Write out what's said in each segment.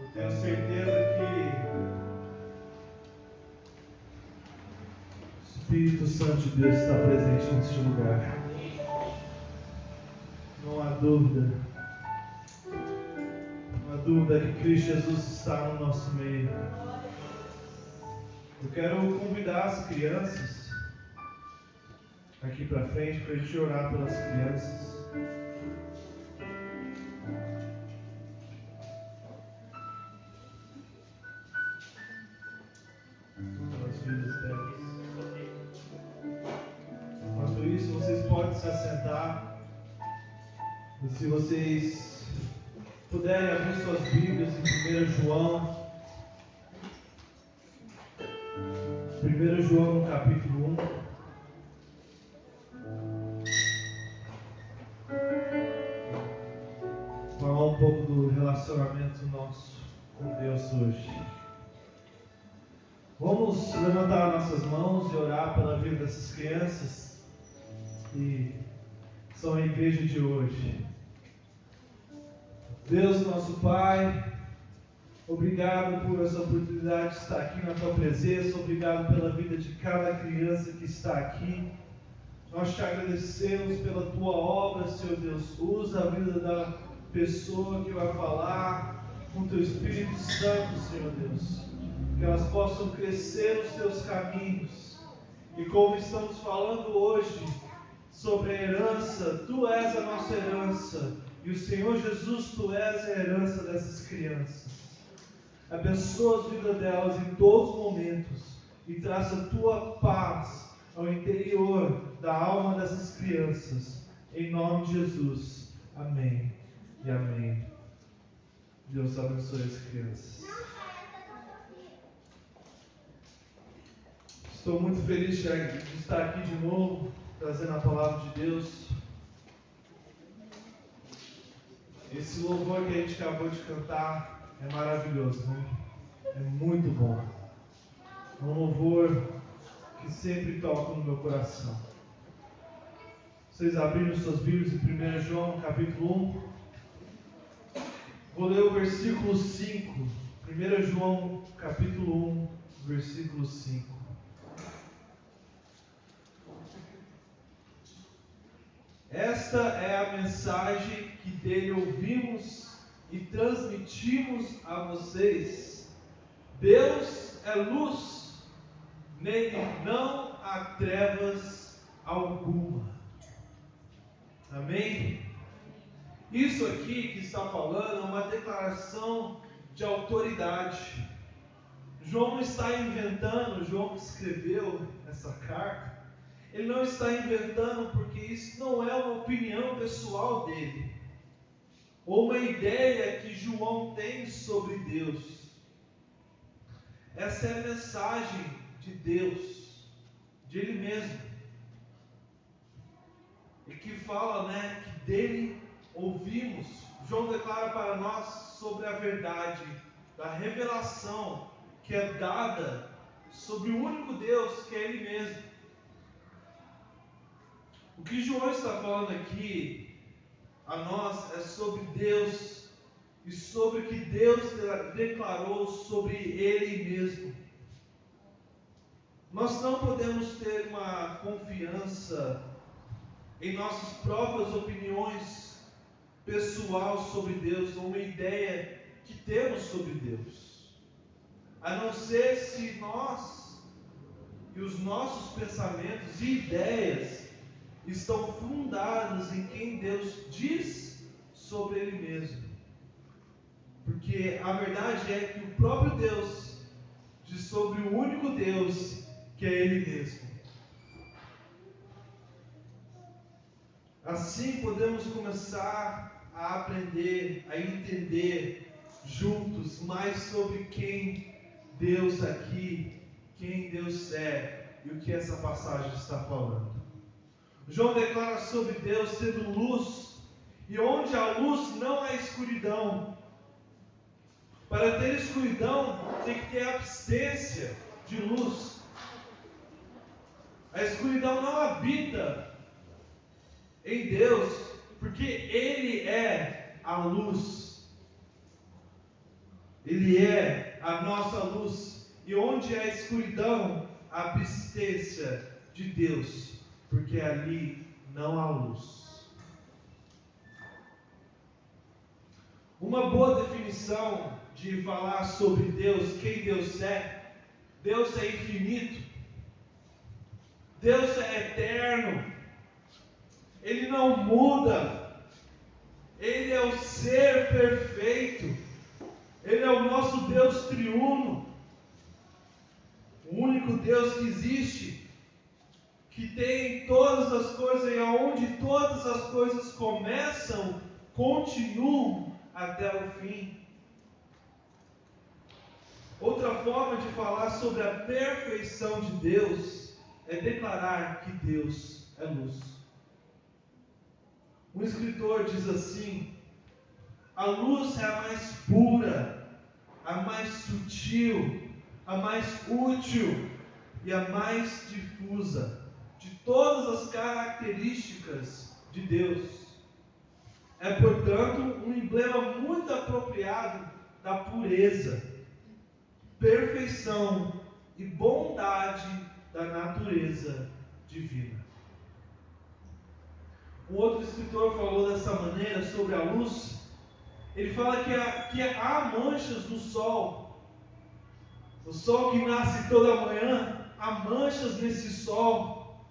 Eu tenho certeza que o Espírito Santo de Deus está presente neste lugar. Não há dúvida. Não há dúvida que Cristo Jesus está no nosso meio. Eu quero convidar as crianças aqui para frente para a gente orar pelas crianças. Pelas vidas delas. Enquanto isso, vocês podem se assentar. E se vocês puderem abrir suas Bíblias em 1 João. 1 João no capítulo 1. Falar um pouco do relacionamento nosso com Deus hoje. Vamos levantar nossas mãos e orar pela vida dessas crianças que são a igreja de hoje. Deus, nosso Pai, obrigado por essa oportunidade de estar aqui na Tua presença. Obrigado pela vida de cada criança que está aqui. Nós te agradecemos pela Tua obra, Senhor Deus. Usa a vida da pessoa que vai falar com Teu Espírito Santo, Senhor Deus. Que elas possam crescer nos Teus caminhos. E como estamos falando hoje sobre a herança, Tu és a nossa herança. E o Senhor Jesus, Tu és a herança dessas crianças. Abençoa a vida delas em todos os momentos e traz a Tua paz ao interior da alma dessas crianças. Em nome de Jesus. Amém e amém. Deus abençoe as crianças. Estou muito feliz de estar aqui de novo, trazendo a palavra de Deus. Esse louvor que a gente acabou de cantar é maravilhoso, né? É muito bom. É um louvor que sempre toca no meu coração. Vocês abriram suas Bíblias em 1 João, capítulo 1. Vou ler o versículo 5. 1 João, capítulo 1, versículo 5. Esta é a mensagem que dele ouvimos e transmitimos a vocês. Deus é luz, nele não há trevas alguma. Amém? Isso aqui que está falando é uma declaração de autoridade. João não está inventando, João que escreveu essa carta, ele não está inventando porque isso não é uma opinião pessoal dele, ou uma ideia que João tem sobre Deus. Essa é a mensagem de Deus, de Ele mesmo. E que fala, que dele ouvimos. João declara para nós sobre a verdade da revelação que é dada sobre o único Deus, que é Ele mesmo. O que João está falando aqui a nós é sobre Deus e sobre o que Deus declarou sobre Ele mesmo. Nós não podemos ter uma confiança em nossas próprias opiniões pessoais sobre Deus, ou uma ideia que temos sobre Deus, a não ser se nós e os nossos pensamentos e ideias estão fundados em quem Deus diz sobre Ele mesmo. Porque a verdade é que o próprio Deus diz sobre o único Deus, que é Ele mesmo. Assim podemos começar a aprender, a entender juntos mais sobre quem Deus aqui, quem Deus é e o que essa passagem está falando. João declara sobre Deus sendo luz, e onde há luz não há escuridão. Para ter escuridão tem que ter absência de luz. A escuridão não habita em Deus, porque Ele é a luz. Ele é a nossa luz. E onde há escuridão, há abstência de Deus, porque ali não há luz. Uma boa definição de falar sobre Deus, quem Deus é infinito, Deus é eterno, Ele não muda, Ele é o ser perfeito, Ele é o nosso Deus triuno, o único Deus que existe, que tem todas as coisas e aonde todas as coisas começam, continuam até o fim. Outra forma de falar sobre a perfeição de Deus é declarar que Deus é luz. Um escritor diz assim: a luz é a mais pura, a mais sutil, a mais útil e a mais difusa de todas as características de Deus. É, portanto, um emblema muito apropriado da pureza, perfeição e bondade da natureza divina. Um outro escritor falou dessa maneira sobre a luz. Ele fala que há manchas no sol. O sol que nasce toda manhã, há manchas nesse sol.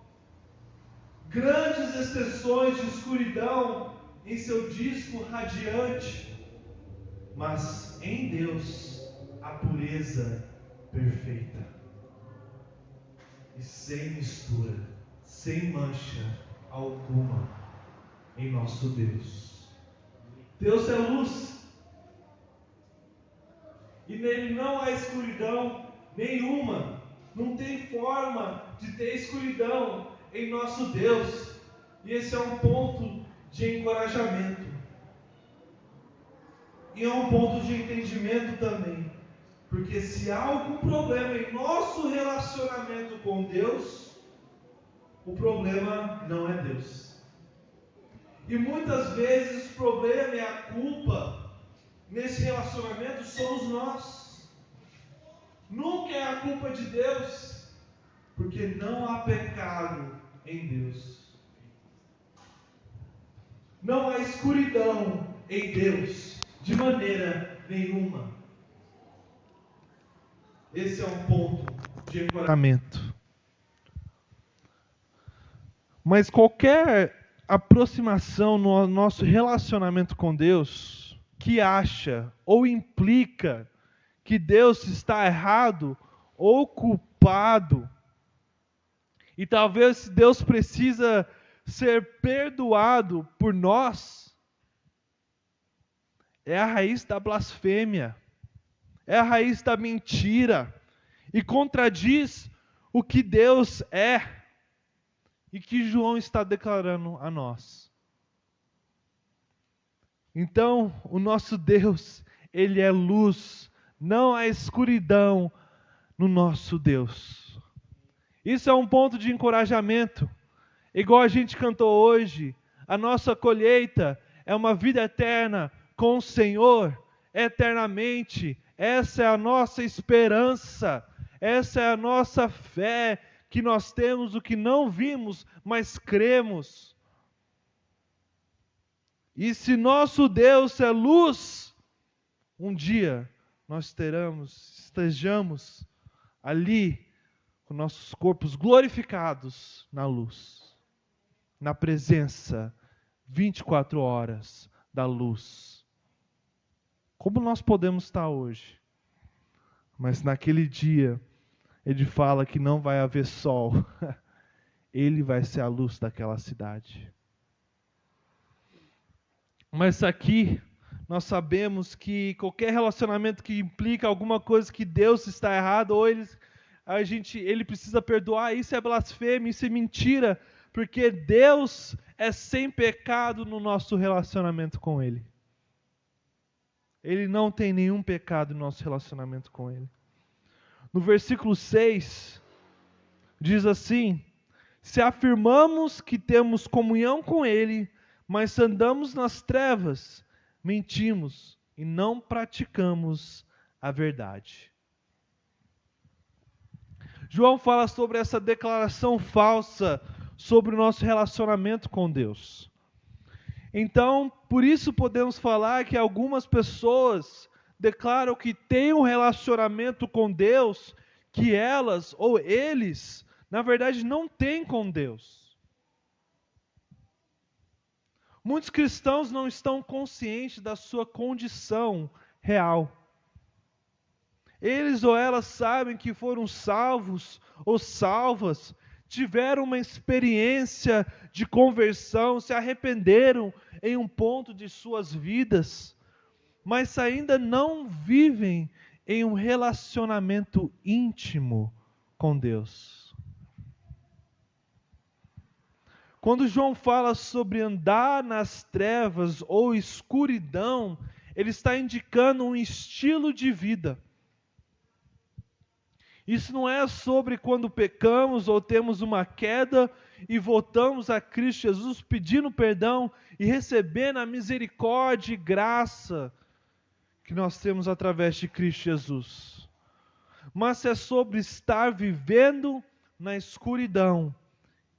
Grandes extensões de escuridão em seu disco radiante. Mas em Deus, a pureza perfeita. E sem mistura, sem mancha alguma em nosso Deus. Deus é luz. E nele não há escuridão nenhuma. Não tem forma de ter escuridão em nosso Deus. E esse é um ponto de encorajamento. E é um ponto de entendimento também. Porque se há algum problema em nosso relacionamento com Deus, o problema não é Deus. E muitas vezes o problema e a culpa nesse relacionamento somos nós. Nunca é a culpa de Deus, porque não há pecado em Deus. Não há escuridão em Deus, de maneira nenhuma. Esse é um ponto de encorajamento. Mas qualquer aproximação no nosso relacionamento com Deus que acha ou implica que Deus está errado ou culpado, e talvez Deus precisa ser perdoado por nós, é a raiz da blasfêmia, é a raiz da mentira, e contradiz o que Deus é, e que João está declarando a nós. Então, o nosso Deus, Ele é luz, não há escuridão no nosso Deus. Isso é um ponto de encorajamento. Igual a gente cantou hoje, a nossa colheita é uma vida eterna com o Senhor, eternamente. Essa é a nossa esperança, essa é a nossa fé, que nós temos o que não vimos, mas cremos. E se nosso Deus é luz, um dia nós estejamos ali com nossos corpos glorificados na luz, na presença 24 horas da luz. Como nós podemos estar hoje? Mas naquele dia, ele fala que não vai haver sol. Ele vai ser a luz daquela cidade. Mas aqui, nós sabemos que qualquer relacionamento que implica alguma coisa que Deus está errado, ou ele precisa perdoar, isso é blasfêmia, isso é mentira, porque Deus é sem pecado no nosso relacionamento com Ele. Ele não tem nenhum pecado no nosso relacionamento com Ele. No versículo 6, diz assim: se afirmamos que temos comunhão com Ele, mas andamos nas trevas, mentimos e não praticamos a verdade. João fala sobre essa declaração falsa sobre o nosso relacionamento com Deus. Então, por isso podemos falar que algumas pessoas declaram que têm um relacionamento com Deus que elas ou eles, na verdade, não têm com Deus. Muitos cristãos não estão conscientes da sua condição real. Eles ou elas sabem que foram salvos ou salvas, tiveram uma experiência de conversão, se arrependeram em um ponto de suas vidas, mas ainda não vivem em um relacionamento íntimo com Deus. Quando João fala sobre andar nas trevas ou escuridão, ele está indicando um estilo de vida. Isso não é sobre quando pecamos ou temos uma queda e voltamos a Cristo Jesus pedindo perdão e recebendo a misericórdia e graça que nós temos através de Cristo Jesus. Mas é sobre estar vivendo na escuridão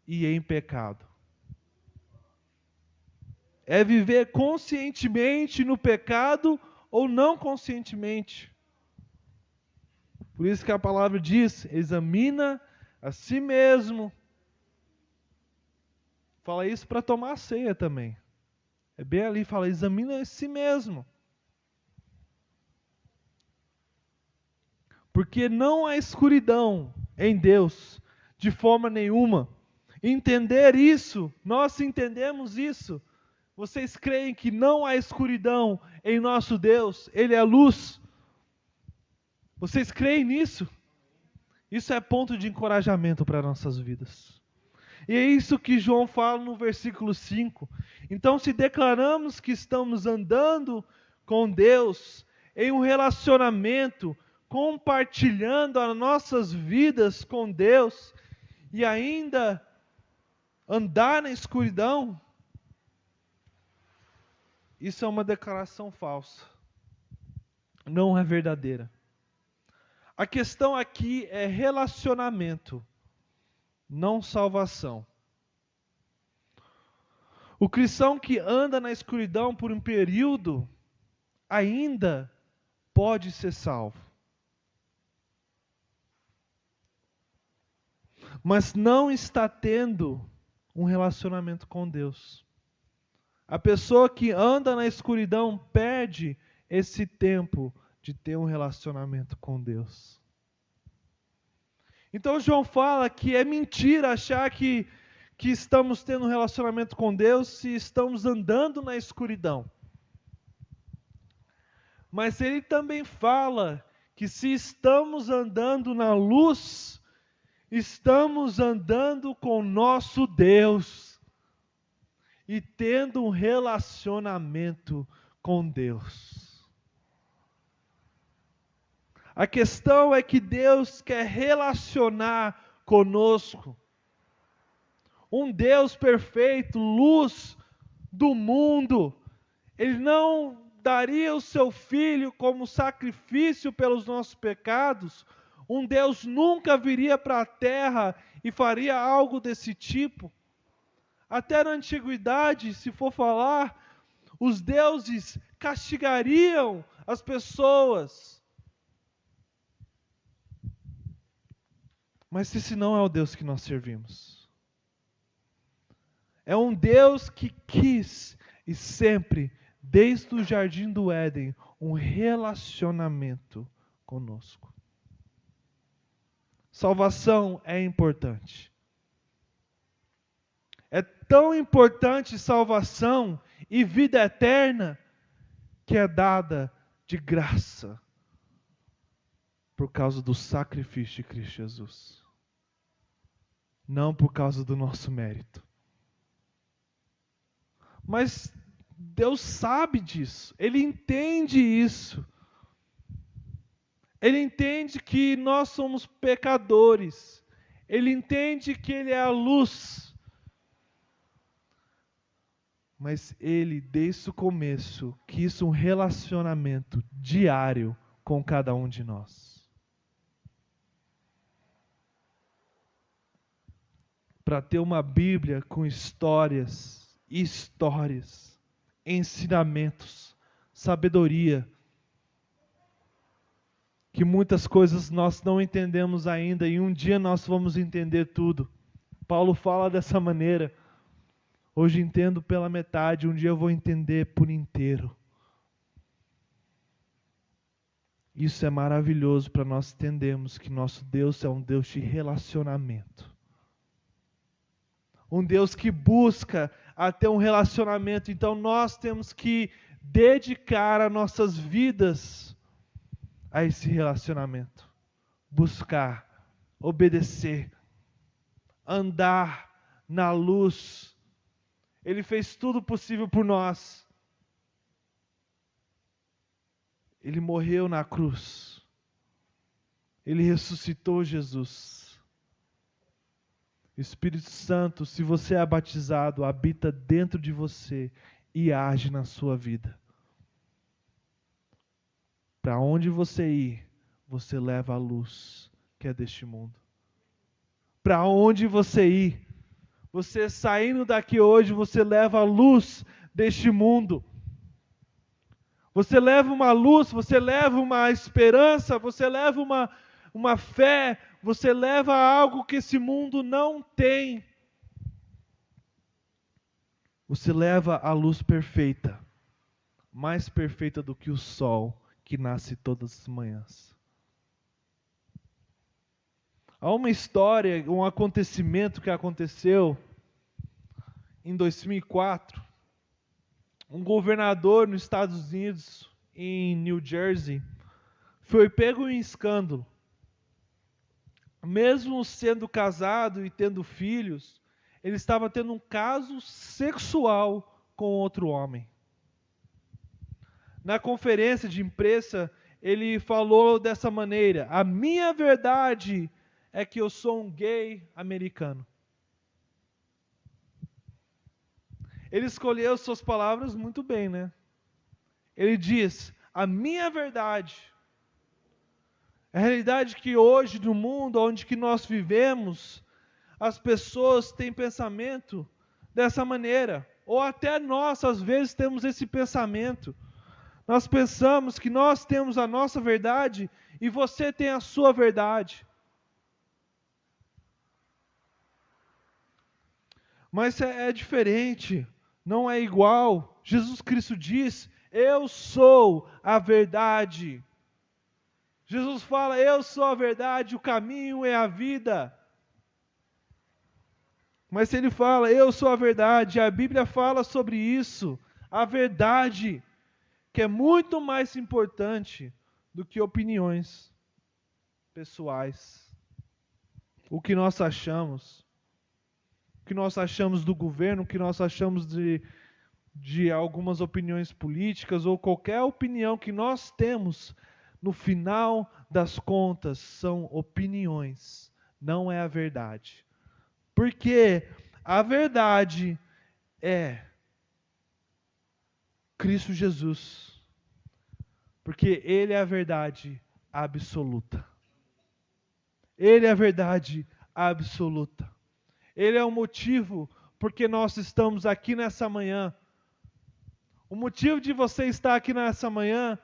e em pecado. É viver conscientemente no pecado ou não conscientemente. Por isso que a palavra diz, examina a si mesmo. Fala isso para tomar a ceia também. É bem ali, fala, examina a si mesmo. Porque não há escuridão em Deus, de forma nenhuma. Entender isso, nós entendemos isso. Vocês creem que não há escuridão em nosso Deus, Ele é luz. Vocês creem nisso? Isso é ponto de encorajamento para nossas vidas. E é isso que João fala no versículo 5. Então, se declaramos que estamos andando com Deus, em um relacionamento, compartilhando as nossas vidas com Deus, e ainda andar na escuridão, isso é uma declaração falsa. Não é verdadeira. A questão aqui é relacionamento, não salvação. O cristão que anda na escuridão por um período, ainda pode ser salvo. Mas não está tendo um relacionamento com Deus. A pessoa que anda na escuridão perde esse tempo de ter um relacionamento com Deus. Então João fala que é mentira achar que estamos tendo um relacionamento com Deus se estamos andando na escuridão. Mas ele também fala que se estamos andando na luz, estamos andando com nosso Deus e tendo um relacionamento com Deus. A questão é que Deus quer relacionar conosco. Um Deus perfeito, luz do mundo. Ele não daria o seu Filho como sacrifício pelos nossos pecados. Um Deus nunca viria para a terra e faria algo desse tipo. Até na antiguidade, se for falar, os deuses castigariam as pessoas. Mas esse não é o Deus que nós servimos. É um Deus que quis e sempre, desde o jardim do Éden, um relacionamento conosco. Salvação é importante. É tão importante salvação e vida eterna que é dada de graça por causa do sacrifício de Cristo Jesus. Não por causa do nosso mérito. Mas Deus sabe disso, Ele entende isso. Ele entende que nós somos pecadores. Ele entende que Ele é a luz. Mas Ele, desde o começo, quis um relacionamento diário com cada um de nós. Para ter uma Bíblia com histórias, ensinamentos, sabedoria, que muitas coisas nós não entendemos ainda e um dia nós vamos entender tudo. Paulo fala dessa maneira: hoje entendo pela metade, um dia eu vou entender por inteiro. Isso é maravilhoso para nós entendermos que nosso Deus é um Deus de relacionamento. Um Deus que busca a ter um relacionamento. Então nós temos que dedicar as nossas vidas a esse relacionamento. Buscar, obedecer, andar na luz. Ele fez tudo possível por nós. Ele morreu na cruz. Ele ressuscitou Jesus. O Espírito Santo, se você é batizado, habita dentro de você e age na sua vida. Para onde você ir, você leva a luz que é deste mundo. Para onde você ir, você saindo daqui hoje, você leva a luz deste mundo. Você leva uma luz, você leva uma esperança, você leva uma fé, você leva algo que esse mundo não tem. Você leva a luz perfeita, mais perfeita do que o sol que nasce todas as manhãs. Há uma história, um acontecimento que aconteceu em 2004. Um governador nos Estados Unidos, em New Jersey, foi pego em escândalo. Mesmo sendo casado e tendo filhos, ele estava tendo um caso sexual com outro homem. Na conferência de imprensa, ele falou dessa maneira: a minha verdade é que eu sou um gay americano. Ele escolheu suas palavras muito bem, né? Ele diz: a minha verdade. A realidade que hoje, no mundo onde que nós vivemos, as pessoas têm pensamento dessa maneira. Ou até nós, às vezes, temos esse pensamento. Nós pensamos que nós temos a nossa verdade e você tem a sua verdade. Mas é diferente, não é igual. Jesus Cristo diz: eu sou a verdade. Jesus fala: eu sou a verdade, o caminho é a vida. Mas se ele fala: eu sou a verdade, a Bíblia fala sobre isso, a verdade, que é muito mais importante do que opiniões pessoais. O que nós achamos. O que nós achamos do governo, o que nós achamos de algumas opiniões políticas, ou qualquer opinião que nós temos, no final das contas, são opiniões, não é a verdade. Porque a verdade é Cristo Jesus. Porque Ele é a verdade absoluta. Ele é a verdade absoluta. Ele é o motivo porque nós estamos aqui nessa manhã. O motivo de você estar aqui nessa manhã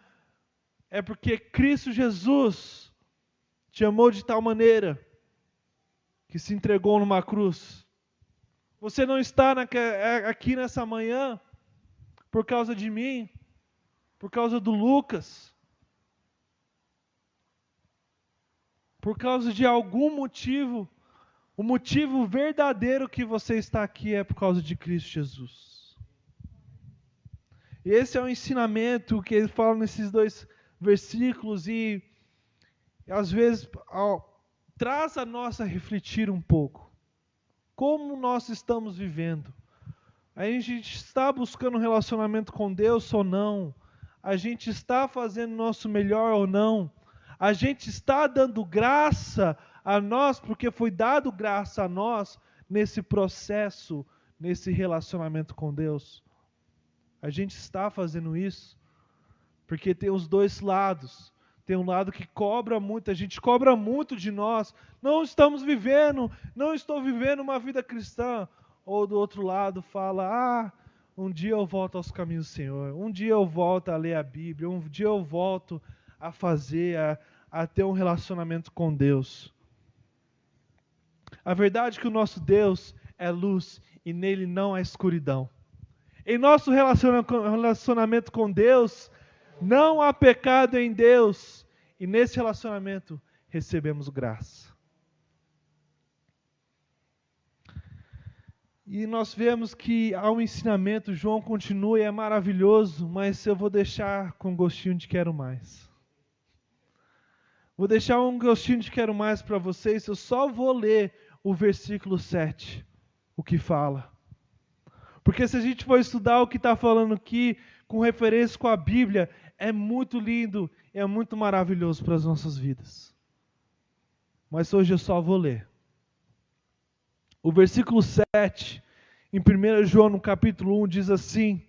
é porque Cristo Jesus te amou de tal maneira que se entregou numa cruz. Você não está aqui nessa manhã por causa de mim, por causa do Lucas, por causa de algum motivo. O motivo verdadeiro que você está aqui é por causa de Cristo Jesus. E esse é o ensinamento que ele fala nesses 2 versículos e às vezes traz a nós a refletir um pouco. Como nós estamos vivendo? A gente está buscando um relacionamento com Deus ou não? A gente está fazendo o nosso melhor ou não? A gente está dando graça a nós, porque foi dado graça a nós nesse processo, nesse relacionamento com Deus. A gente está fazendo isso, porque tem os 2 lados. Tem um lado que cobra muito, a gente cobra muito de nós. Não estou vivendo uma vida cristã. Ou do outro lado fala, um dia eu volto aos caminhos do Senhor. Um dia eu volto a ler a Bíblia. Um dia eu volto a a ter um relacionamento com Deus. A verdade é que o nosso Deus é luz e nele não há escuridão. Em nosso relacionamento com Deus, não há pecado em Deus. E nesse relacionamento recebemos graça. E nós vemos que há um ensinamento, João continua e é maravilhoso, mas eu vou deixar com gostinho de quero mais. Vou deixar um gostinho de quero mais para vocês, eu só vou ler o versículo 7, o que fala. Porque se a gente for estudar o que está falando aqui, com referência com a Bíblia, é muito lindo, é muito maravilhoso para as nossas vidas. Mas hoje eu só vou ler. O versículo 7, em 1 João, no capítulo 1, diz assim: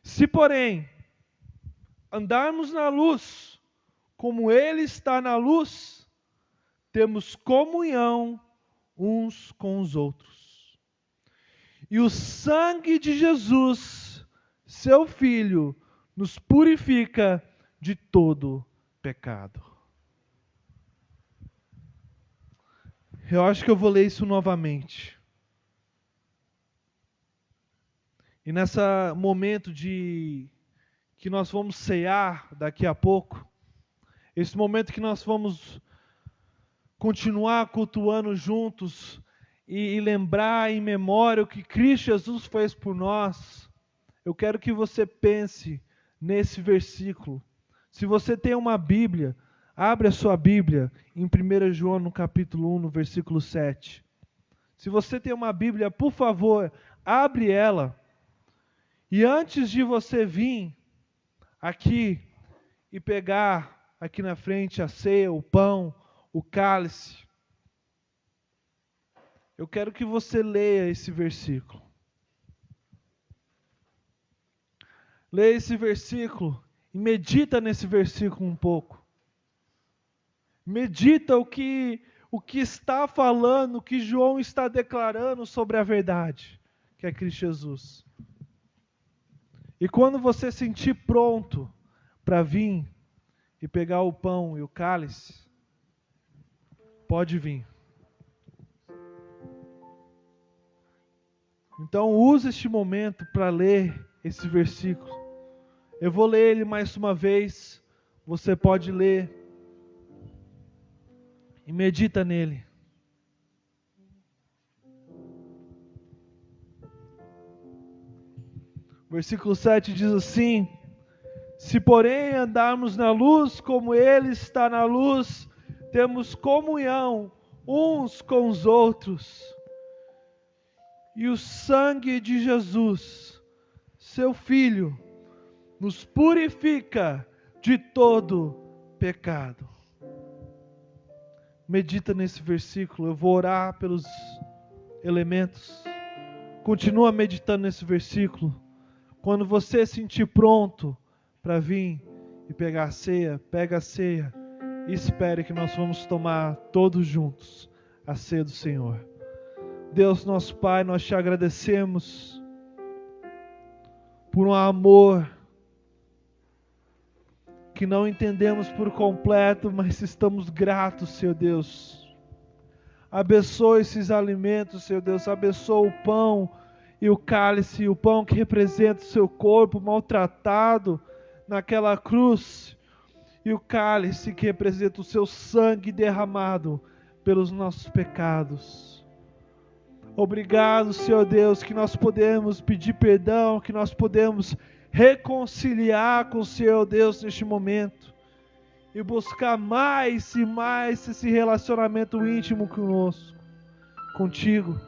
se, porém, andarmos na luz, como Ele está na luz, temos comunhão uns com os outros. E o sangue de Jesus, seu Filho, nos purifica de todo pecado. Eu acho que eu vou ler isso novamente. E nesse momento que nós vamos cear daqui a pouco, esse momento que nós vamos continuar cultuando juntos e lembrar em memória o que Cristo Jesus fez por nós, eu quero que você pense nesse versículo. Se você tem uma Bíblia, abre a sua Bíblia em 1 João, no capítulo 1, no versículo 7. Se você tem uma Bíblia, por favor, abre ela. E antes de você vir aqui e pegar aqui na frente a ceia, o pão, o cálice, eu quero que você leia esse versículo. Leia esse versículo e medita nesse versículo um pouco. Medita o que está falando, o que João está declarando sobre a verdade, que é Cristo Jesus. E quando você sentir pronto para vir e pegar o pão e o cálice, pode vir. Então use este momento para ler esse versículo. Eu vou ler ele mais uma vez. Você pode ler e medita nele. Versículo 7 diz assim: se, porém, andarmos na luz como Ele está na luz, temos comunhão uns com os outros. E o sangue de Jesus, seu Filho, nos purifica de todo pecado. Medita nesse versículo. Eu vou orar pelos elementos. Continua meditando nesse versículo. Quando você se sentir pronto para vir e pegar a ceia, pega a ceia e espere que nós vamos tomar todos juntos a ceia do Senhor. Deus nosso Pai, nós te agradecemos por um amor que não entendemos por completo, mas estamos gratos, Senhor Deus. Abençoe esses alimentos, Senhor Deus, abençoa o pão e o cálice, o pão que representa o seu corpo maltratado naquela cruz, e o cálice que representa o seu sangue derramado pelos nossos pecados. Obrigado, Senhor Deus, que nós podemos pedir perdão, que nós podemos reconciliar com o Senhor Deus neste momento e buscar mais e mais esse relacionamento íntimo conosco, contigo,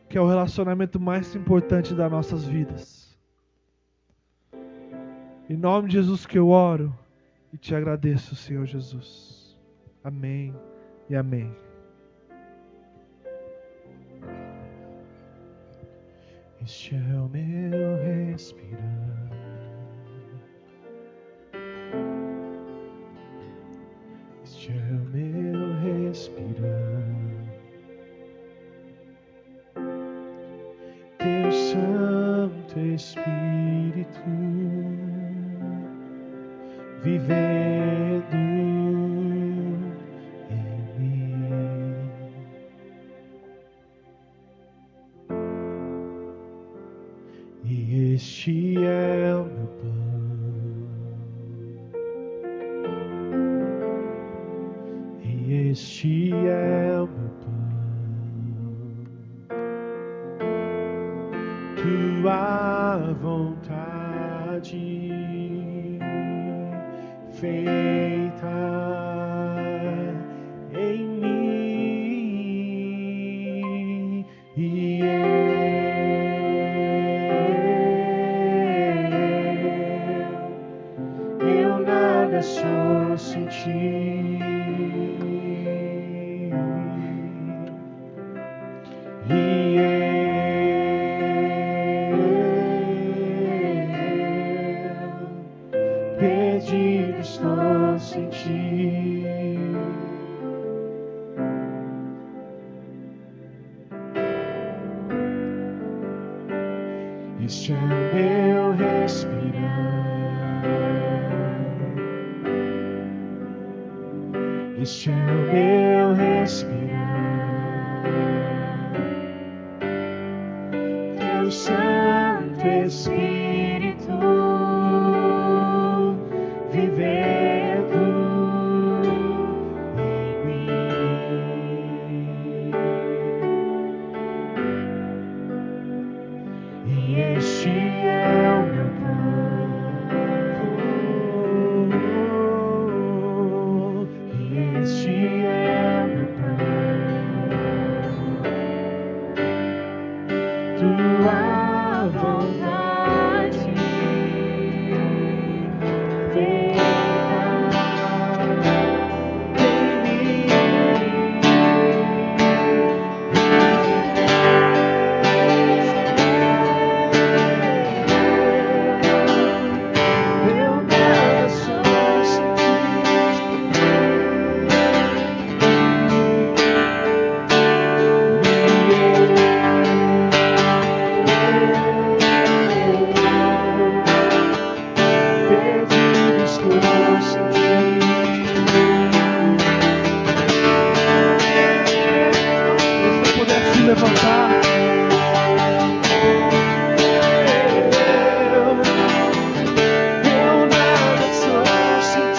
que é o relacionamento mais importante das nossas vidas. Em nome de Jesus que eu oro e te agradeço, Senhor Jesus. Amém e amém. Este é o meu respirar. Este é o meu respirar, Teu Santo Espírito vivendo em mim. E este é o meu pão, e este é o meu pão, tua vontade feita em mim, e eu nada sou sem ti, e perdido estou sem ti. Este é o meu respirar, este é o meu respirar, Teu Santo Espírito vivendo em mim. E este é o meu pão, e este é o meu pão, tua vontade feita levantar.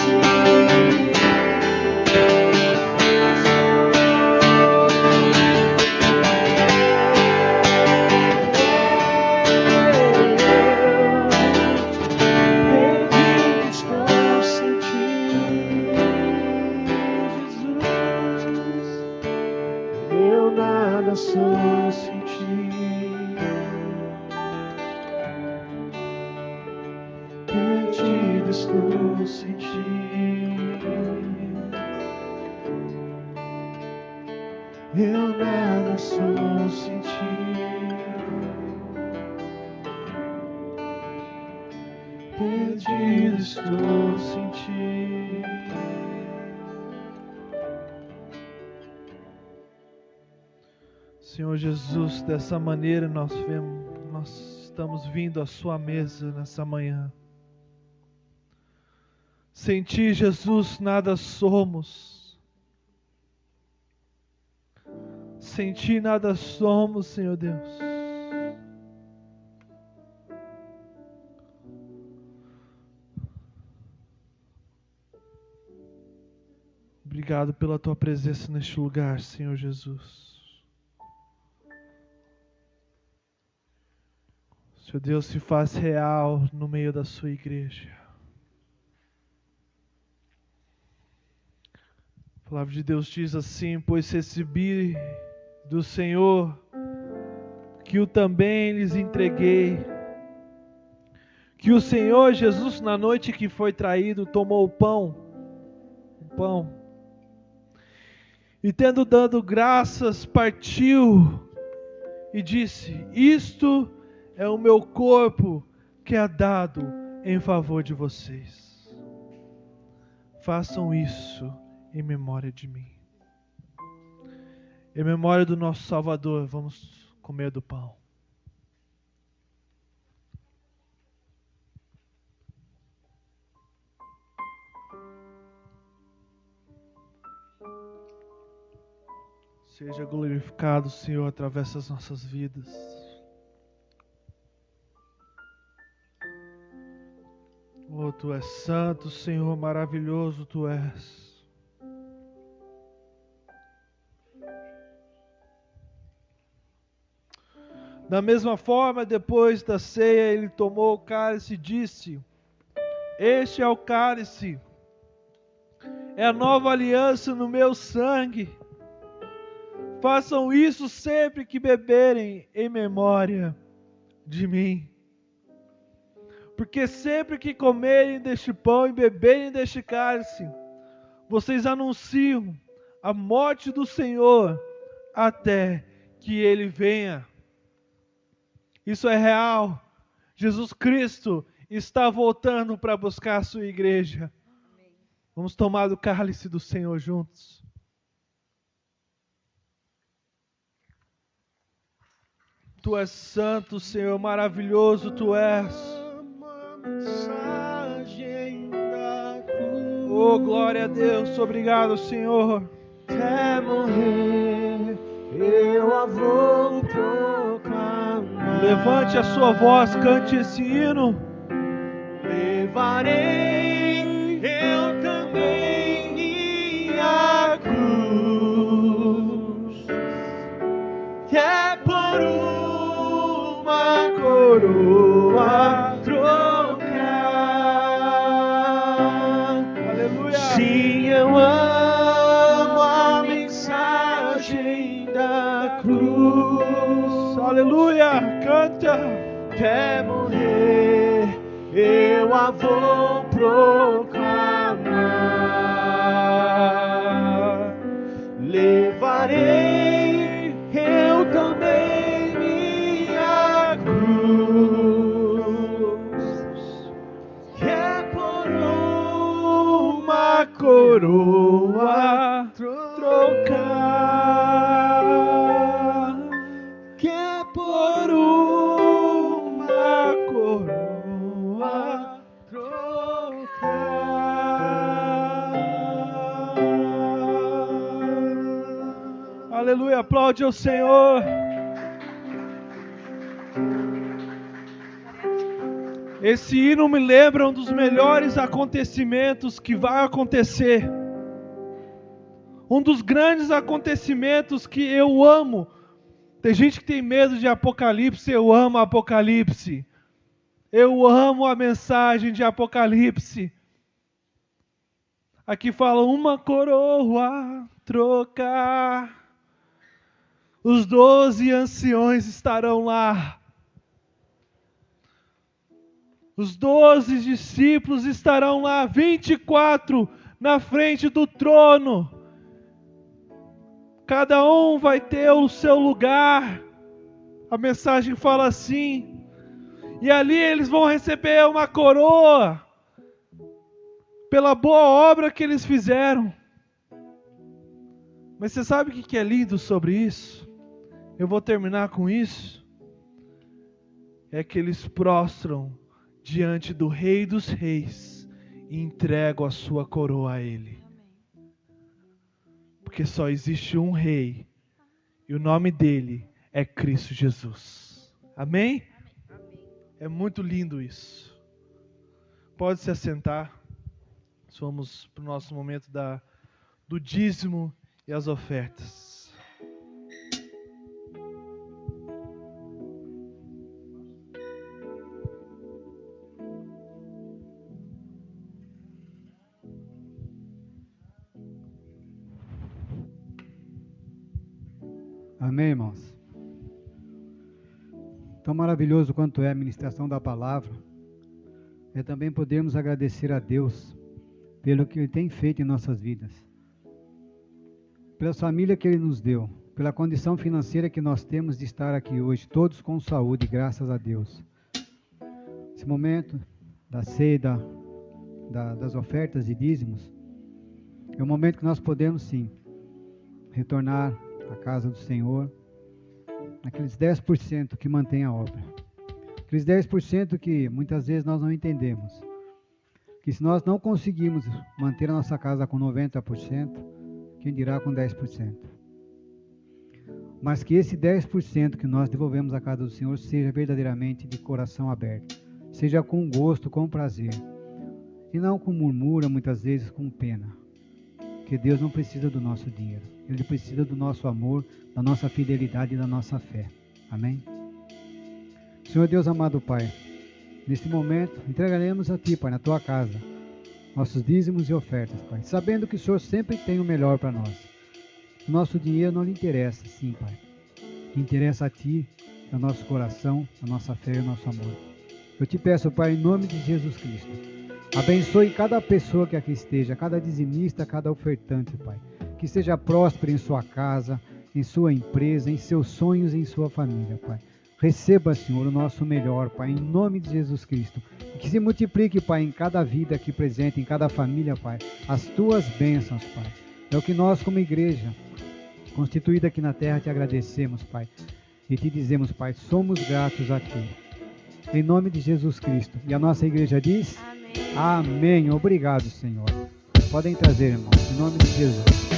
Eu nada sou sem ti. Perdido estou sem ti, Jesus. Eu nada sou sem ti. Perdido estou sem ti. Eu nada sou sem ti. Perdido estou sem ti. Senhor Jesus, dessa maneira nós estamos vindo à sua mesa nessa manhã. Sem ti, Jesus, nada somos. Sem ti nada somos, Senhor Deus. Obrigado pela tua presença neste lugar, Senhor Jesus. Senhor Deus, se faz real no meio da sua igreja. A palavra de Deus diz assim: pois recebi do Senhor que eu também lhes entreguei, que o Senhor Jesus, na noite que foi traído, tomou o pão, e tendo dado graças, partiu e disse: isto é o meu corpo que é dado em favor de vocês. Façam isso em memória de mim. Em memória do nosso Salvador, vamos comer do pão. Seja glorificado, Senhor, através das nossas vidas. Oh, Tu és santo, Senhor, maravilhoso Tu és. Da mesma forma, depois da ceia, Ele tomou o cálice e disse: Este é o cálice, é a nova aliança no meu sangue. Façam isso sempre que beberem em memória de mim. Porque sempre que comerem deste pão e beberem deste cálice, vocês anunciam a morte do Senhor até que Ele venha. Isso é real. Jesus Cristo está voltando para buscar a sua igreja. Vamos tomar do cálice do Senhor juntos. Tu és santo, Senhor, maravilhoso Tu és. Oh, glória a Deus, obrigado, Senhor. Até morrer, eu a vou proclamar. Levante a sua voz, cante esse hino. Levarei eu também minha cruz, que é por uma coroa trocar. Aleluia. Sim, eu amo a mensagem da cruz. Aleluia, canta. Até morrer, eu a vou proclamar. Levarei eu também minha cruz, que é por uma coroa trocar, que é por uma coroa trocar. Aleluia, aplaude ao Senhor. Esse hino me lembra um dos melhores acontecimentos que vai acontecer. Um dos grandes acontecimentos que eu amo. Tem gente que tem medo de Apocalipse, eu amo Apocalipse. Eu amo a mensagem de Apocalipse. Aqui fala uma coroa trocar. Os 12 anciões estarão lá. Os 12 discípulos estarão lá, 24 na frente do trono. Cada um vai ter o seu lugar. A mensagem fala assim. E ali eles vão receber uma coroa pela boa obra que eles fizeram. Mas você sabe o que é lindo sobre isso? Eu vou terminar com isso. É que eles prostram diante do Rei dos Reis e entregam a sua coroa a Ele. Porque só existe um Rei e o nome dele é Cristo Jesus. Amém? É muito lindo isso. Pode se assentar. Vamos para o nosso momento do dízimo e as ofertas. Amém, irmãos? Tão maravilhoso quanto é a ministração da palavra, é também podermos agradecer a Deus pelo que Ele tem feito em nossas vidas, pela família que Ele nos deu, pela condição financeira que nós temos de estar aqui hoje, todos com saúde, graças a Deus. Esse momento da ceia, das ofertas e dízimos, É o momento que nós podemos, sim, retornar à casa do Senhor, aqueles 10% que mantém a obra. Aqueles 10% que muitas vezes nós não entendemos. Que se nós não conseguirmos manter a nossa casa com 90%, quem dirá com 10%? Mas que esse 10% que nós devolvemos à casa do Senhor seja verdadeiramente de coração aberto. Seja com gosto, com prazer. E não com murmura, muitas vezes com pena. Porque Deus não precisa do nosso dinheiro. Ele precisa do nosso amor, da nossa fidelidade e da nossa fé. Amém? Senhor Deus amado Pai, neste momento entregaremos a Ti, Pai, na Tua casa, nossos dízimos e ofertas, Pai, sabendo que o Senhor sempre tem o melhor para nós. O nosso dinheiro não lhe interessa, sim, Pai. O que interessa a Ti é o nosso coração, a nossa fé e o nosso amor. Eu te peço, Pai, em nome de Jesus Cristo, abençoe cada pessoa que aqui esteja, cada dizimista, cada ofertante, Pai. Que seja próspero em sua casa, em sua empresa, em seus sonhos e em sua família, Pai. Receba, Senhor, o nosso melhor, Pai, em nome de Jesus Cristo. Que se multiplique, Pai, em cada vida aqui presente, em cada família, Pai, as Tuas bênçãos, Pai. É o que nós, como igreja, constituída aqui na terra, te agradecemos, Pai. E te dizemos, Pai, somos gratos a Ti. Em nome de Jesus Cristo. E a nossa igreja diz? Amém. Amém. Obrigado, Senhor. Podem trazer, irmãos, em nome de Jesus.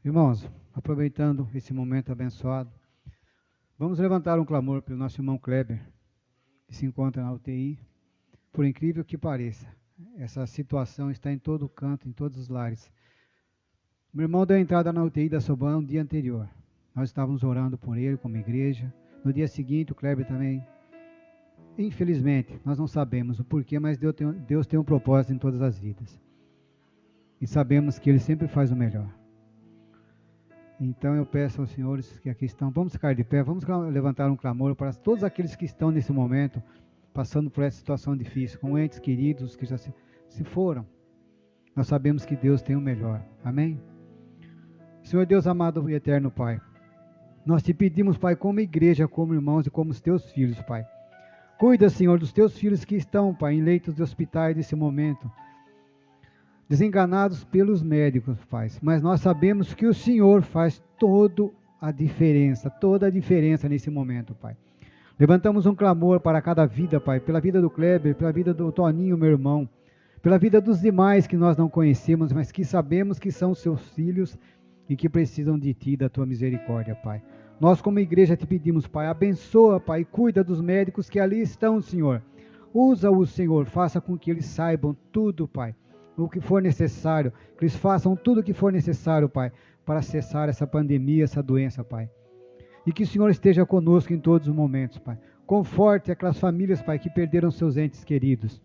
Irmãos, aproveitando esse momento abençoado, vamos levantar um clamor pelo nosso irmão Kleber, que se encontra na UTI. Por incrível que pareça, essa situação está em todo canto, em todos os lares. Meu irmão deu entrada na UTI da Soban no dia anterior. Nós estávamos orando por ele como igreja. No dia seguinte, o Kleber também. Infelizmente, nós não sabemos o porquê, mas Deus tem um propósito em todas as vidas. E sabemos que Ele sempre faz o melhor. Então eu peço aos senhores que aqui estão, vamos ficar de pé, vamos levantar um clamor para todos aqueles que estão nesse momento, passando por essa situação difícil, com entes queridos que já se foram. Nós sabemos que Deus tem o melhor. Amém? Senhor Deus amado e eterno Pai, nós te pedimos, Pai, como igreja, como irmãos e como os teus filhos, Pai. Cuida, Senhor, dos teus filhos que estão, Pai, em leitos de hospitais nesse momento, desenganados pelos médicos, Pai, mas nós sabemos que o Senhor faz toda a diferença nesse momento, Pai. Levantamos um clamor para cada vida, Pai, pela vida do Kleber, pela vida do Toninho, meu irmão, pela vida dos demais que nós não conhecemos, mas que sabemos que são seus filhos e que precisam de Ti, da Tua misericórdia, Pai. Nós como igreja te pedimos, Pai, abençoa, Pai, cuida dos médicos que ali estão, Senhor. Usa-os, Senhor, faça com que eles saibam tudo, Pai, o que for necessário, que eles façam tudo o que for necessário, Pai, para cessar essa pandemia, essa doença, Pai. E que o Senhor esteja conosco em todos os momentos, Pai. Conforte aquelas famílias, Pai, que perderam seus entes queridos.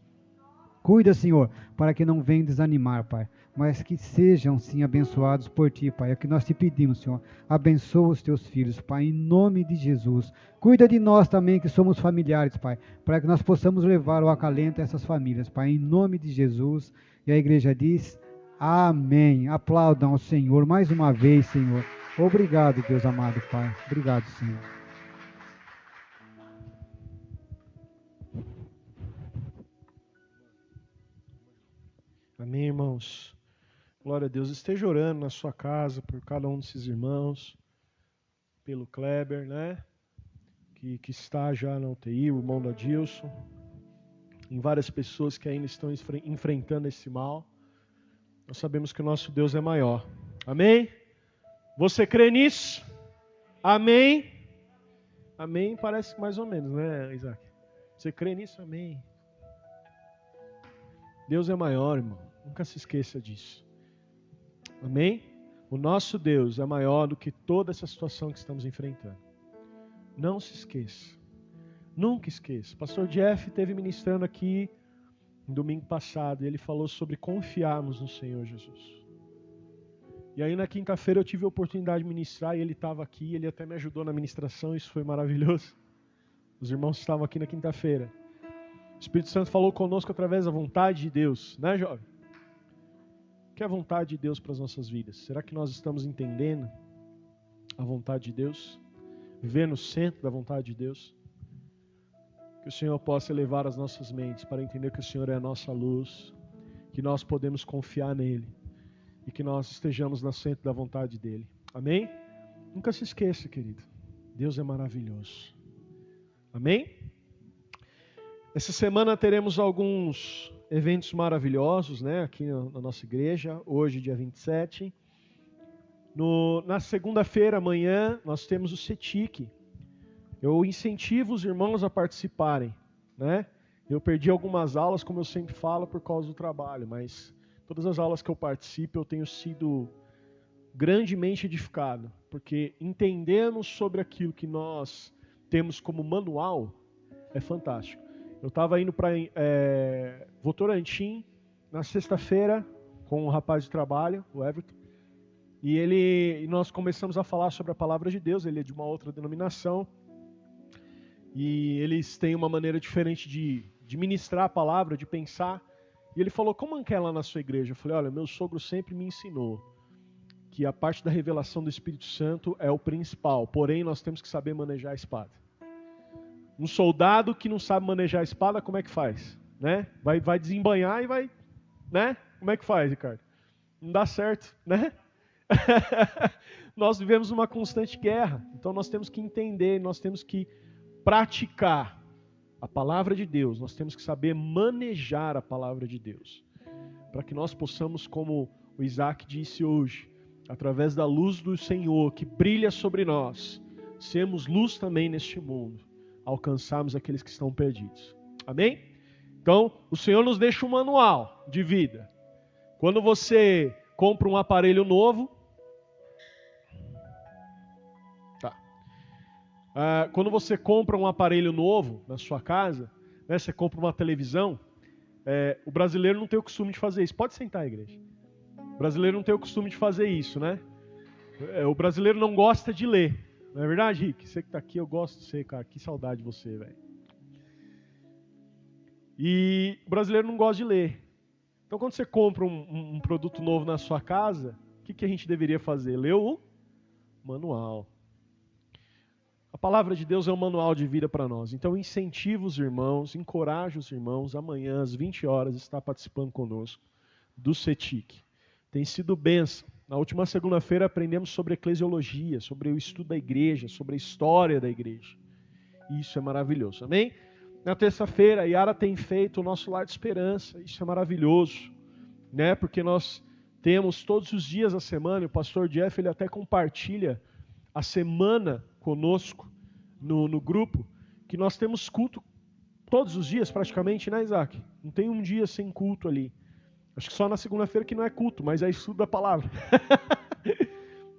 Cuida, Senhor, para que não venham desanimar, Pai, mas que sejam, sim, abençoados por Ti, Pai. É o que nós te pedimos, Senhor. Abençoa os Teus filhos, Pai, em nome de Jesus. Cuida de nós também, que somos familiares, Pai, para que nós possamos levar o acalento a essas famílias, Pai, em nome de Jesus. E a igreja diz, amém. Aplaudam ao Senhor mais uma vez, Senhor. Obrigado, Deus amado, Pai. Obrigado, Senhor. Amém, irmãos. Glória a Deus. Esteja orando na sua casa por cada um desses irmãos, pelo Kleber, né? Que está já na UTI, o irmão do Adilson, em várias pessoas que ainda estão enfrentando esse mal. Nós sabemos que o nosso Deus é maior. Amém? Você crê nisso? Amém? Amém parece mais ou menos, né, Isaac? Você crê nisso? Amém. Deus é maior, irmão. Nunca se esqueça disso. Amém? O nosso Deus é maior do que toda essa situação que estamos enfrentando. Não se esqueça. Nunca esqueça. O pastor Jeff esteve ministrando aqui no domingo passado e ele falou sobre confiarmos no Senhor Jesus. E aí na quinta-feira eu tive a oportunidade de ministrar e ele estava aqui, ele até me ajudou na ministração, isso foi maravilhoso. Os irmãos estavam aqui na quinta-feira. O Espírito Santo falou conosco através da vontade de Deus, né, jovem? O que é a vontade de Deus para as nossas vidas? Será que nós estamos entendendo a vontade de Deus? Viver no centro da vontade de Deus? Que o Senhor possa elevar as nossas mentes para entender que o Senhor é a nossa luz, que nós podemos confiar nele e que nós estejamos no centro da vontade dele. Amém? Nunca se esqueça, querido. Deus é maravilhoso. Amém? Essa semana teremos alguns eventos maravilhosos, né, aqui na nossa igreja. Hoje, dia 27. Na segunda-feira, amanhã, nós temos o CETIC. Eu incentivo os irmãos a participarem, né? Eu perdi algumas aulas, como eu sempre falo, por causa do trabalho, mas todas as aulas que eu participo, eu tenho sido grandemente edificado, porque entendemos sobre aquilo que nós temos como manual, é fantástico. Eu estava indo para Votorantim na sexta-feira com um rapaz de trabalho, o Everton, e nós começamos a falar sobre a palavra de Deus. Ele é de uma outra denominação e eles têm uma maneira diferente de ministrar a palavra, de pensar. E ele falou: como é lá na sua igreja? Eu falei: olha, meu sogro sempre me ensinou que a parte da revelação do Espírito Santo é o principal, porém nós temos que saber manejar a espada. Um soldado que não sabe manejar a espada, como é que faz? Né? Vai desembanhar e vai... Né? Como é que faz, Ricardo? Não dá certo, né? Nós vivemos uma constante guerra, então nós temos que entender, nós temos que praticar a palavra de Deus, nós temos que saber manejar a palavra de Deus, para que nós possamos, como o Isaac disse hoje, através da luz do Senhor que brilha sobre nós, sermos luz também neste mundo, alcançarmos aqueles que estão perdidos. Amém? Então, o Senhor nos deixa um manual de vida. Quando você compra um aparelho novo, quando você compra um aparelho novo na sua casa, né, você compra uma televisão, o brasileiro não tem o costume de fazer isso. Pode sentar, igreja. O brasileiro não tem o costume de fazer isso, né? O brasileiro não gosta de ler. Não é verdade, Rick? Você que está aqui, eu gosto de você, cara. Que saudade de você, velho. E o brasileiro não gosta de ler. Então, quando você compra um produto novo na sua casa, o que a gente deveria fazer? Ler o manual. A palavra de Deus é um manual de vida para nós. Então, incentivo os irmãos, encorajo os irmãos, amanhã, às 20 horas, estar participando conosco do CETIC. Tem sido bênção. Na última segunda-feira aprendemos sobre eclesiologia, sobre o estudo da igreja, sobre a história da igreja. Isso é maravilhoso, amém? Na terça-feira, a Yara tem feito o nosso lar de esperança. Isso é maravilhoso, né? Porque nós temos todos os dias da semana, e o pastor Jeff ele até compartilha a semana conosco no grupo, que nós temos culto todos os dias praticamente, né, Isaac? Não tem um dia sem culto ali. Acho que só na segunda-feira que não é culto, mas é estudo da palavra.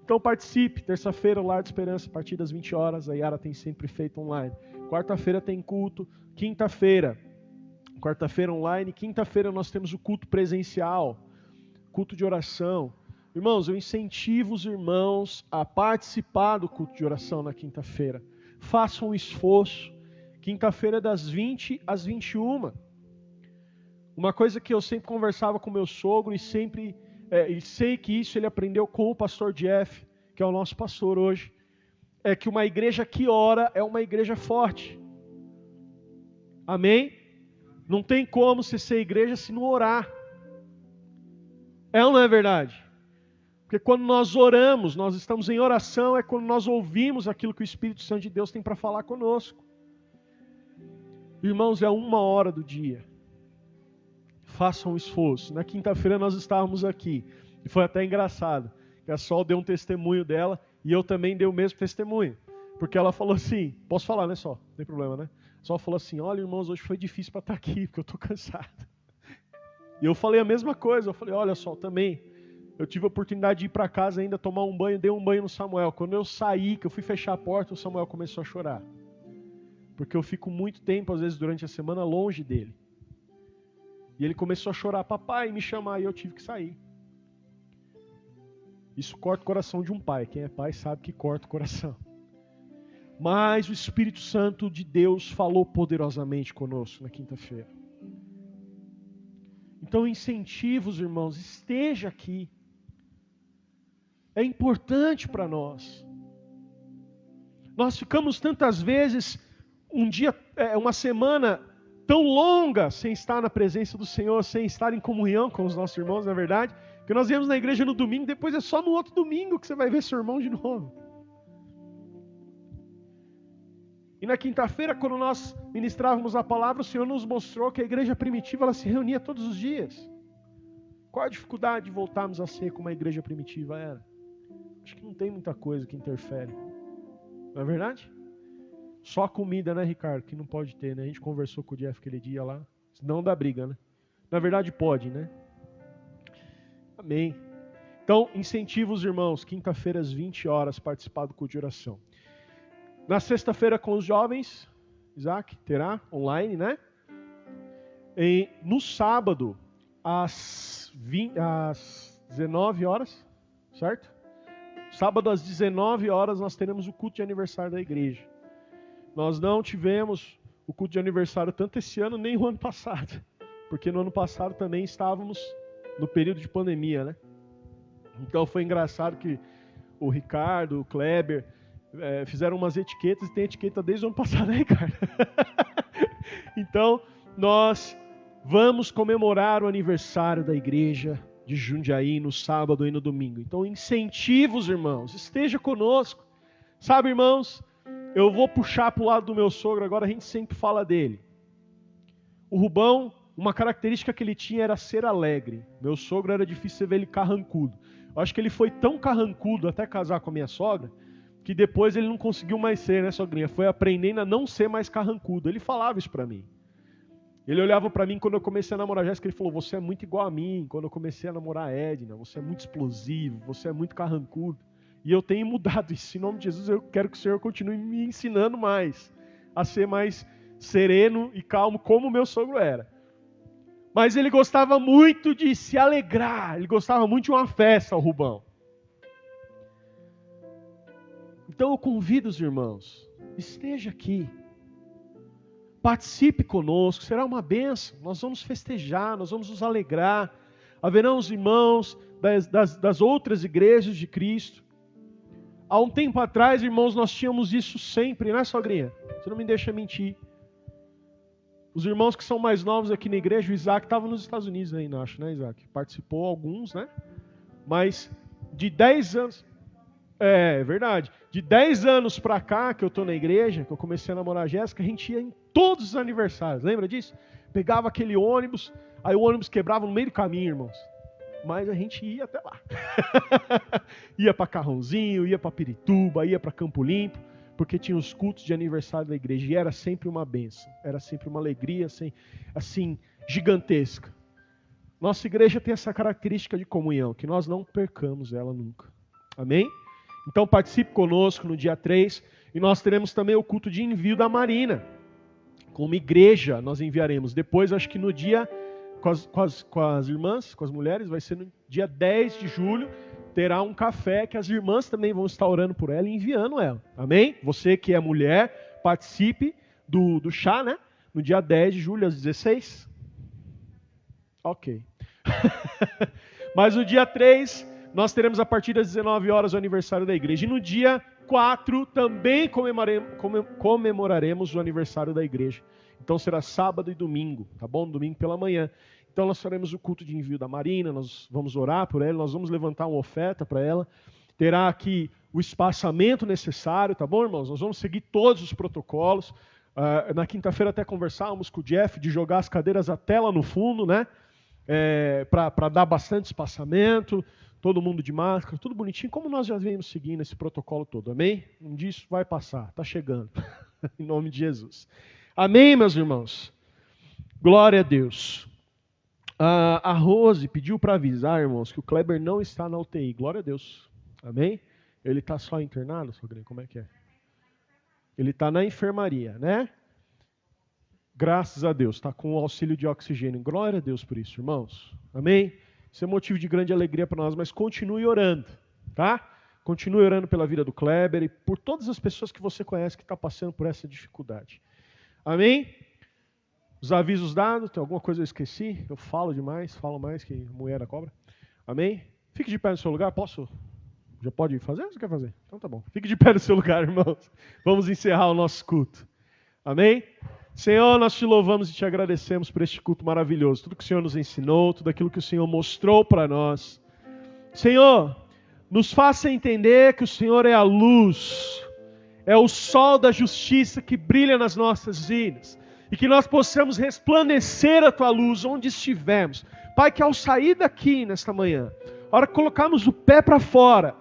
Então participe, terça-feira, o Lar de Esperança, a partir das 20 horas, a Yara tem sempre feito online. Quarta-feira tem culto, quarta-feira online, quinta-feira nós temos o culto presencial, culto de oração. Irmãos, eu incentivo os irmãos a participar do culto de oração na quinta-feira. Façam um esforço. Quinta-feira é das 20 às 21. Uma coisa que eu sempre conversava com meu sogro e sei que isso ele aprendeu com o pastor Jeff, que é o nosso pastor hoje, é que uma igreja que ora é uma igreja forte. Amém? Não tem como você ser igreja se não orar. É ou não é verdade? Porque quando nós oramos, nós estamos em oração, é quando nós ouvimos aquilo que o Espírito Santo de Deus tem para falar conosco. Irmãos, é 1 hora do dia. Façam um esforço. Na quinta-feira nós estávamos aqui. E foi até engraçado. Que a Sol deu um testemunho dela e eu também dei o mesmo testemunho. Porque ela falou assim, posso falar, né, Sol? Não tem problema, né? Só falou assim, olha, irmãos, hoje foi difícil para estar aqui, porque eu estou cansado. E eu falei a mesma coisa, eu falei, olha, Sol, também, eu tive a oportunidade de ir para casa ainda, tomar um banho, dei um banho no Samuel. Quando eu saí, que eu fui fechar a porta, o Samuel começou a chorar. Porque eu fico muito tempo, às vezes, durante a semana, longe dele. E ele começou a chorar, papai, me chamar, e eu tive que sair. Isso corta o coração de um pai. Quem é pai sabe que corta o coração. Mas o Espírito Santo de Deus falou poderosamente conosco na quinta-feira. Então, incentivo os irmãos, esteja aqui. É importante para nós. Nós ficamos tantas vezes, uma semana tão longa, sem estar na presença do Senhor, sem estar em comunhão com os nossos irmãos, não é verdade? Que nós viemos na igreja no domingo, depois é só no outro domingo que você vai ver seu irmão de novo. E na quinta-feira, quando nós ministrávamos a palavra, o Senhor nos mostrou que a igreja primitiva ela se reunia todos os dias. Qual a dificuldade de voltarmos a ser como a igreja primitiva era? Acho que não tem muita coisa que interfere. Não é verdade? Só a comida, né, Ricardo? Que não pode ter, né? A gente conversou com o Jeff aquele dia lá. Não dá briga, né? Na verdade pode, né? Amém. Então, incentivo os irmãos, quinta-feira às 20 horas, participar do culto de oração. Na sexta-feira com os jovens, Isaac, terá online, né? E no sábado, às 19 horas, certo? Sábado às 19 horas nós teremos o culto de aniversário da igreja. Nós não tivemos o culto de aniversário tanto esse ano, nem o ano passado. Porque no ano passado também estávamos no período de pandemia, né? Então foi engraçado que o Ricardo, o Kleber, fizeram umas etiquetas, e tem etiqueta desde o ano passado, né, Ricardo? Então, nós vamos comemorar o aniversário da igreja de Jundiaí no sábado e no domingo. Então, incentivo os irmãos, esteja conosco. Sabe, irmãos, eu vou puxar para o lado do meu sogro, agora a gente sempre fala dele. O Rubão, uma característica que ele tinha era ser alegre. Meu sogro era difícil você ver ele carrancudo. Eu acho que ele foi tão carrancudo até casar com a minha sogra, que depois ele não conseguiu mais ser, né, sogrinha? Foi aprendendo a não ser mais carrancudo. Ele falava isso para mim. Ele olhava para mim quando eu comecei a namorar a Jéssica, ele falou, você é muito igual a mim. Quando eu comecei a namorar a Edna, você é muito explosivo, você é muito carrancudo. E eu tenho mudado isso. Em nome de Jesus, eu quero que o Senhor continue me ensinando mais a ser mais sereno e calmo, como o meu sogro era. Mas ele gostava muito de se alegrar, ele gostava muito de uma festa, o Rubão. Então eu convido os irmãos, esteja aqui, participe conosco, será uma bênção, nós vamos festejar, nós vamos nos alegrar, haverão os irmãos das outras igrejas de Cristo. Há um tempo atrás, irmãos, nós tínhamos isso sempre, né, sogrinha? Você não me deixa mentir. Os irmãos que são mais novos aqui na igreja, o Isaac estava nos Estados Unidos ainda, acho, né, Isaac? Participou alguns, né? Mas de 10 anos... É verdade. De 10 anos pra cá, que eu tô na igreja, que eu comecei a namorar a Jéssica, a gente ia em todos os aniversários. Lembra disso? Pegava aquele ônibus, aí o ônibus quebrava no meio do caminho, irmãos. Mas a gente ia até lá. Ia pra Carrãozinho, ia pra Pirituba, ia pra Campo Limpo, porque tinha os cultos de aniversário da igreja. E era sempre uma bênção. Era sempre uma alegria, assim, gigantesca. Nossa igreja tem essa característica de comunhão, que nós não percamos ela nunca. Amém? Então participe conosco no dia 3 e nós teremos também o culto de envio da Marina. Como igreja nós enviaremos. Depois, acho que no dia, com as irmãs, com as mulheres, vai ser no dia 10 de julho, terá um café que as irmãs também vão estar orando por ela e enviando ela. Amém? Você que é mulher, participe do chá, né? No dia 10 de julho, às 16. Ok. Mas no dia 3... nós teremos a partir das 19 horas o aniversário da igreja. E no dia 4 também comemoraremos o aniversário da igreja. Então será sábado e domingo, tá bom? Domingo pela manhã. Então nós faremos o culto de envio da Marina, nós vamos orar por ela, nós vamos levantar uma oferta para ela. Terá aqui o espaçamento necessário, tá bom, irmãos? Nós vamos seguir todos os protocolos. Na quinta-feira até conversávamos com o Jeff de jogar as cadeiras até lá no fundo, né? Para dar bastante espaçamento. todo mundo de máscara, tudo bonitinho, como nós já vemos seguindo esse protocolo todo, amém? Um dia isso vai passar, está chegando, em nome de Jesus. Amém, meus irmãos? Glória a Deus. A Rose pediu para avisar, irmãos, que o Kleber não está na UTI, glória a Deus, amém? Ele está só internado, sogrinho, como é que é? Ele está na enfermaria, né? Graças a Deus, está com o auxílio de oxigênio. Glória a Deus por isso, irmãos. Amém? Isso é motivo de grande alegria para nós, mas continue orando, tá? Continue orando pela vida do Kleber e por todas as pessoas que você conhece que estão passando por essa dificuldade. Amém? Os avisos dados, tem alguma coisa que eu esqueci? Eu falo demais, falo mais que mulher da cobra. Amém? Fique de pé no seu lugar, posso? Já pode fazer ou você quer fazer? Então tá bom. Fique de pé no seu lugar, irmãos. Vamos encerrar o nosso culto. Amém? Senhor, nós te louvamos e te agradecemos por este culto maravilhoso. Tudo que o Senhor nos ensinou, tudo aquilo que o Senhor mostrou para nós. Senhor, nos faça entender que o Senhor é a luz, é o sol da justiça que brilha nas nossas vidas. E que nós possamos resplandecer a tua luz onde estivermos. Pai, que ao sair daqui nesta manhã, a hora que colocarmos o pé para fora,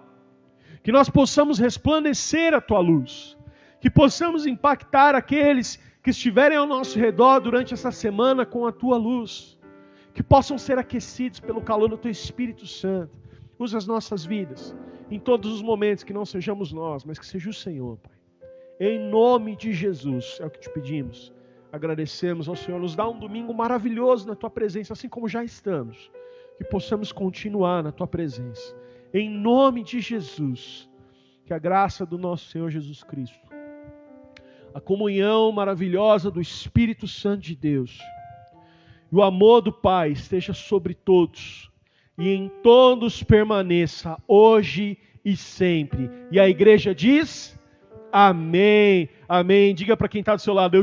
que nós possamos resplandecer a tua luz. Que possamos impactar aqueles que estiverem ao nosso redor durante essa semana com a tua luz. Que possam ser aquecidos pelo calor do teu Espírito Santo. Usa as nossas vidas em todos os momentos, que não sejamos nós, mas que seja o Senhor, Pai. Em nome de Jesus, é o que te pedimos. Agradecemos ao Senhor, nos dá um domingo maravilhoso na tua presença, assim como já estamos. Que possamos continuar na tua presença. Em nome de Jesus, que a graça do nosso Senhor Jesus Cristo, a comunhão maravilhosa do Espírito Santo de Deus e o amor do Pai esteja sobre todos e em todos permaneça hoje e sempre. E a igreja diz: amém, amém. Diga para quem está do seu lado: eu